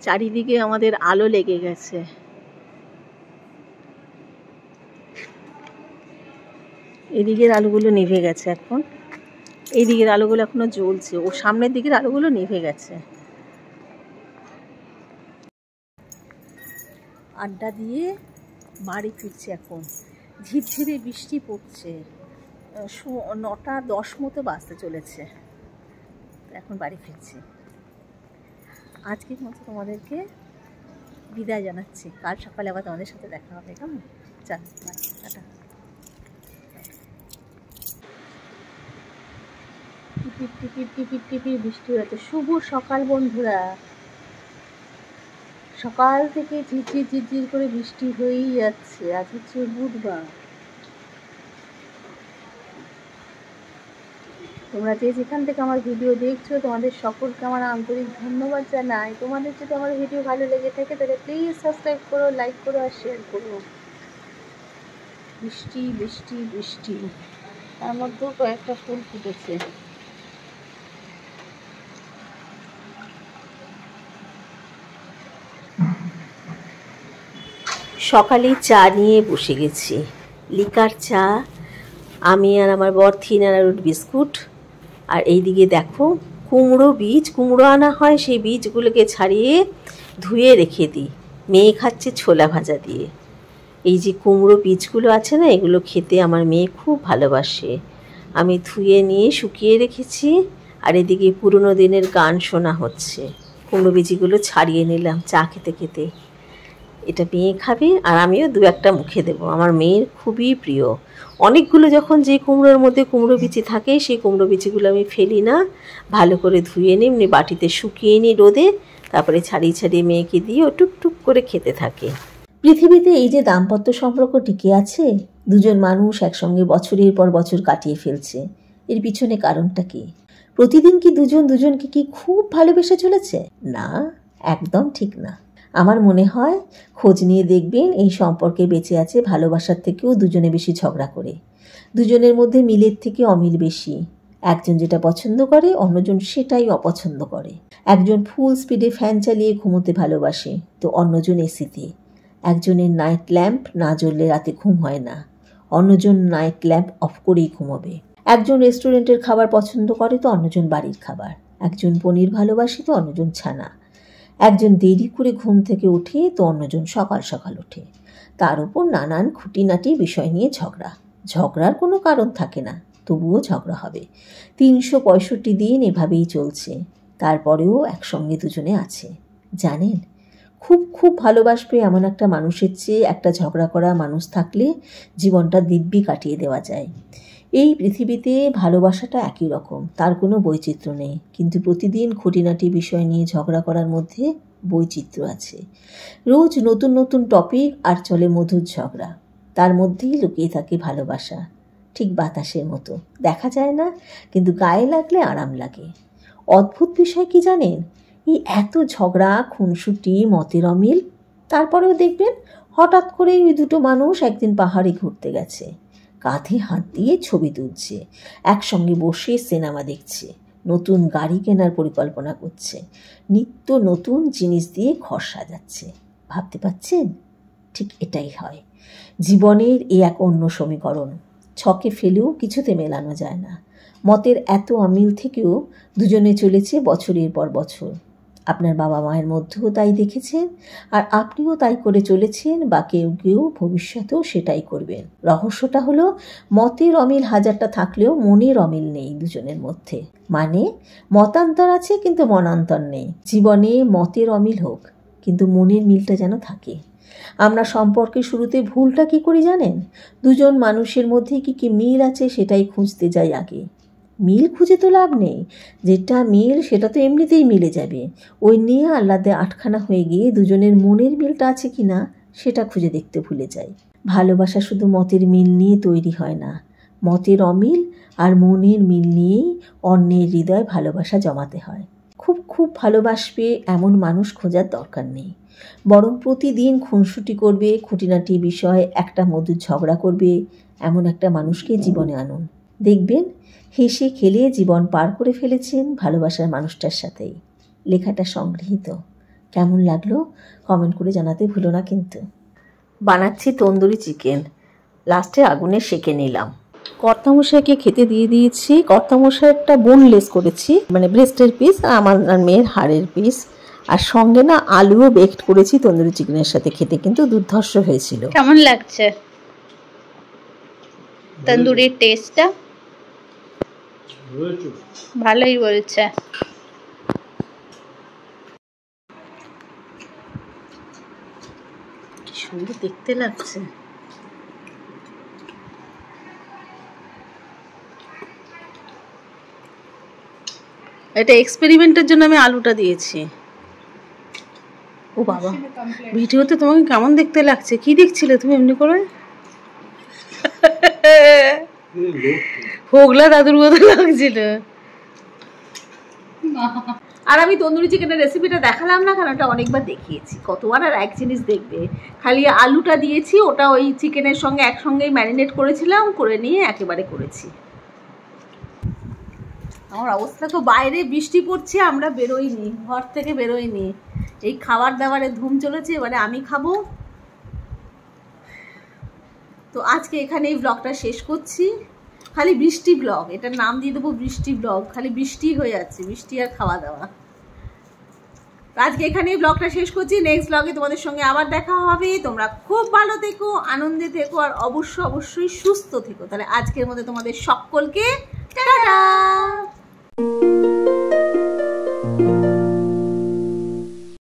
চারিদিকে আমাদের আলো লেগে গেছে। এদিকের আলোগুলো নিভে গেছে এখন, এই দিকের আলোগুলো এখনো জ্বলছে, ও সামনের দিকের আলোগুলো নিভে গেছে। আড্ডা দিয়ে বাড়ি ফিরছে এখন। ঝিরঝিরে বৃষ্টি পড়ছে, 9:10 মতো বাজতে চলেছে। এখন বাড়ি ফিরছি। আজকের মতো তোমাদেরকে বিদায় জানাচ্ছি। কাল সকালে আবার তোমাদের সাথে দেখা হবে। কেমন? চল, টাটা। টিপির টিপির টিপির টিপির বৃষ্টি হচ্ছে। শুভ সকাল বন্ধুরা। সকাল থেকে ঝিরঝির ঝিরঝির করে বৃষ্টি হয়েই যাচ্ছে। আজ হচ্ছে বুধবার। তোমরা যে যেখান থেকে আমার ভিডিও দেখছো, তোমাদের সকলকে আমার আন্তরিক ধন্যবাদ জানাই। তোমাদের যদি আমার ভিডিও ভালো লেগে থাকে তাহলে প্লিজ সাবস্ক্রাইব করো, লাইক করো আর শেয়ার করো। বৃষ্টি বৃষ্টি বৃষ্টি, তার মধ্যেও কয়েকটা ফুল ফুটেছে। সকালে চা নিয়ে বসে গেছি, লিকার চা। আমি আর আমার বর 3 আনারুট বিস্কুট। আর এইদিকে দেখো কুমড়ো বীজ, কুমড়ো আনা হয়, সেই বীজগুলোকে ছাড়িয়ে ধুয়ে রেখে দিই। মেয়ে খাচ্ছে ছোলা ভাজা দিয়ে। এই যে কুমড়ো বীজগুলো আছে না, এগুলো খেতে আমার মেয়ে খুব ভালোবাসে। আমি ধুয়ে নিয়ে শুকিয়ে রেখেছি। আর এদিকে পুরনো দিনের গান শোনা হচ্ছে। কুমড়ো বীজগুলো ছাড়িয়ে নিলাম চা খেতে খেতে। এটা মেয়ে খাবে আর আমিও 2-1টা মুখে দেবো। আমার মেয়ের খুবই প্রিয়। অনেকগুলো যখন যে কুমড়োর মধ্যে কুমড়ো বিচি থাকে, সেই কুমড়ো বিচিগুলো আমি ফেলি না, ভালো করে ধুয়ে নিই, এমনি বাটিতে শুকিয়ে নিই রোদে, তারপরে ছাড়িয়ে ছাড়িয়ে মেয়েকে দিয়ে ও টুকটুক করে খেতে থাকে। পৃথিবীতে এই যে দাম্পত্য সম্পর্ক টিকে আছে, দুজন মানুষ একসঙ্গে বছরের পর বছর কাটিয়ে ফেলছে, এর পিছনে কারণটা কি? প্রতিদিন কি দুজন দুজনকে কি খুব ভালোবেসে চলেছে? না, একদম ঠিক না। আমার মনে হয় খোঁজ নিয়ে দেখবেন এই সম্পর্কে বেঁচে আছে ভালোবাসার থেকেও দুজনে বেশি ঝগড়া করে। দুজনের মধ্যে মিলের থেকে অমিল বেশি। একজন যেটা পছন্দ করে অন্যজন সেটাই অপছন্দ করে। একজন ফুল স্পিডে ফ্যান চালিয়ে ঘুমোতে ভালোবাসে, তো অন্যজন এসিতে। একজনের নাইট ল্যাম্প না জ্বললে রাতে ঘুম হয় না, অন্যজন নাইট ল্যাম্প অফ করেই ঘুমোবে। একজন রেস্টুরেন্টের খাবার পছন্দ করে, তো অন্যজন বাড়ির খাবার। একজন পনির ভালোবাসে, তো অন্যজন ছানা। একজন দেরি করে ঘুম থেকে ওঠে, তো অন্যজন সকাল সকাল ওঠে। তার উপর নানান খুঁটিনাটি বিষয় নিয়ে ঝগড়া। ঝগড়ার কোনো কারণ থাকে না, তবুও ঝগড়া হবে। 365 দিন এভাবেই চলছে। তারপরেও একসঙ্গে দুজনে আছে। জানেন, খুব খুব ভালোবাসবে এমন একটা মানুষের চেয়ে একটা ঝগড়া করা মানুষ থাকলে জীবনটা দিব্যি কাটিয়ে দেওয়া যায়। এই পৃথিবীতে ভালোবাসাটা একই রকম, তার কোনো বৈচিত্র্য নেই। কিন্তু প্রতিদিন খুঁটিনাটি বিষয় নিয়ে ঝগড়া করার মধ্যে বৈচিত্র্য আছে। রোজ নতুন নতুন টপিক আর চলে মধুর ঝগড়া। তার মধ্যেই লুকিয়ে থাকে ভালোবাসা। ঠিক বাতাসের মতো, দেখা যায় না, কিন্তু গায়ে লাগলে আরাম লাগে। অদ্ভুত বিষয় কি জানেন, এই এত ঝগড়া, খুনসুটি, মতের অমিল, তারপরেও দেখবেন হঠাৎ করে ওই দুটো মানুষ একদিন পাহাড়ে ঘুরতে গেছে, কাঁধে হাত দিয়ে ছবি তুলছে, একসঙ্গে বসে সিনেমা দেখছে, নতুন গাড়ি কেনার পরিকল্পনা করছে, নিত্য নতুন জিনিস দিয়ে ঘর সাজাচ্ছে। ভাবতে পারছেন? ঠিক এটাই হয় জীবনের এই এক অন্য সমীকরণ। ছকে ফেলেও কিছুতে মেলানো যায় না। মতের এত অমিল থেকেও দুজনে চলেছে বছরের পর বছর। আপনার বাবা মায়ের মধ্যেও তাই দেখেছেন, আর আপনিও তাই করে চলেছেন, বা কেউ কেউ ভবিষ্যতেও সেটাই করবেন। রহস্যটা হলো মতের অমিল হাজারটা থাকলেও মনের অমিল নেই দুজনের মধ্যে। মানে মতান্তর আছে কিন্তু মনান্তর নেই। জীবনে মতের অমিল হোক, কিন্তু মনের মিলটা যেন থাকে। আমরা সম্পর্কের শুরুতে ভুলটা কি করি জানেন? দুজন মানুষের মধ্যে কি কি মিল আছে সেটাই খুঁজতে যাই আগে। মিল খুঁজে তো লাভ নেই, যেটা মিল সেটা তো এমনিতেই মিলে যাবে। ওই নিয়ে আহ্লাদে আটখানা হয়ে গিয়ে দুজনের মনের মিলটা আছে কি না সেটা খুঁজে দেখতে ভুলে যাই। ভালোবাসা শুধু মতের মিল নিয়ে তৈরি হয় না, মতের অমিল আর মনের মিল নিয়েই অন্যের হৃদয় ভালোবাসা জমাতে হয়। খুব খুব ভালোবাসবে এমন মানুষ খোঁজার দরকার নেই, বরং প্রতিদিন খুনসুটি করবে, খুঁটিনাটি বিষয় একটা মধুর ঝগড়া করবে, এমন একটা মানুষকে জীবনে আনুন। দেখবেন হেসে খেলে জীবন পার করে ফেলেছেন ভালোবাসার মানুষটার সাথেই। লেখাটা সংগৃহীত। কেমন লাগলো কমেন্ট করে জানাতে ভুলো না কিন্তু। বানাচ্ছি তন্দুরি চিকেন, লাস্টে আগুনে সেঁকে নিলাম। কর্তামশাইকে খেতে দিয়ে দিয়েছি। কর্তামশাইটা বোনলেস করেছি, মানে ব্রেস্টের পিস, আর আমার মেয়ের হাড়ের পিস, আর সঙ্গে না আলুও বেকড করেছি তন্দুরি চিকেনের সাথে। খেতে কিন্তু দুর্ধর্ষ হয়েছিল। কেমন লাগছে তন্দুরির টেস্টটা? ভালোই বলছে। কি সুন্দর দেখতে লাগছে। এটা এক্সপেরিমেন্টের জন্য আমি আলুটা দিয়েছি। ও বাবা, ভিডিওতে তোমাকে কেমন দেখতে লাগছে? কি দেখছিলে তুমি এমনি করে? হোগলা দাদুর মতো লাগছিল। আর আমি তন্দুরি চিকেনের রেসিপিটা দেখালাম না, কারণ ওটা অনেকবার দেখিয়েছি। কতবার আর এক জিনিস দেখবে। খালি আলুটা দিয়েছি, ওটা ওই চিকেনের সঙ্গে একসঙ্গেই ম্যারিনেট করেছিলাম, করে নিয়ে একেবারে করেছি। আমার অবস্থা তো, বাইরে বৃষ্টি পড়ছে, আমরা বেরোইনি, ঘর থেকে বেরোইনি। এই খাবার দাবারে ধুম চলেছে, এবারে আমি খাবো। তো আজকে এখানে এই ব্লগটা শেষ করছি। খালি বৃষ্টি ব্লগ, এটার নাম দিয়ে দেবো বৃষ্টি ব্লগ। খালি বৃষ্টি হয়ে যাচ্ছে, বৃষ্টি আর খাওয়া দাওয়া। আজকে এখানে এই ব্লগটা শেষ করছি। নেক্সট ব্লগে তোমাদের সঙ্গে আবার দেখা হবে। তোমরা খুব ভালো থেকো, আনন্দে থেকো, আর অবশ্যই সুস্থ থেকো। তাহলে আজকের মধ্যে তোমাদের সকলকে টাটা।